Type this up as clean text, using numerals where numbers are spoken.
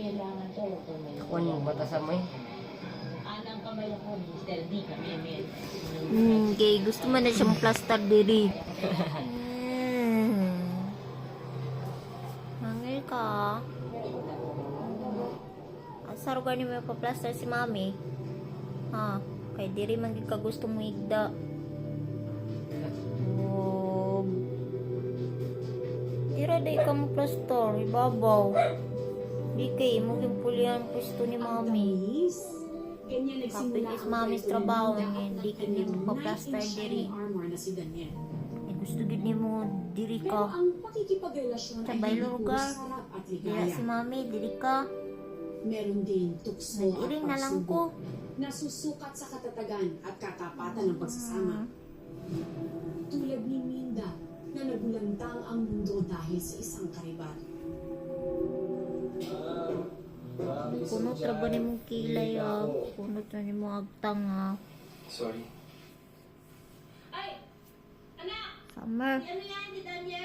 kailangan to. Kuan mo bata sa may. Anang kamay ako, Mr. D kami, men. Okay, gusto mo na siyang plaster diri. Hangil ka. Asar ka ni mo pa-plaster si mami. Ha, kay diri man gid ka gusto mo igda. Oh. Tira day ka mo plaster, ibabaw. Di kay mo yung pulian pwesto ni mami. Kapit is mami's trabaho hindi kini mo pa-plaster diri. Eh, gusto gid nimo diri ka. Sa baylo lugar. Dira si mami, diri ka. Meron din tukso Nag-iring na lang ko. Nasusukat sa katatagan at katapatan ng pagsasama. Tulad ni Minda na nagulantang ang mundo dahil sa isang karibat. Punot ra ba ni mong kilay ah. Punot na ni mong agtang ah. Sorry. Ay! Anak! Summer. Ano yan ni Daniel?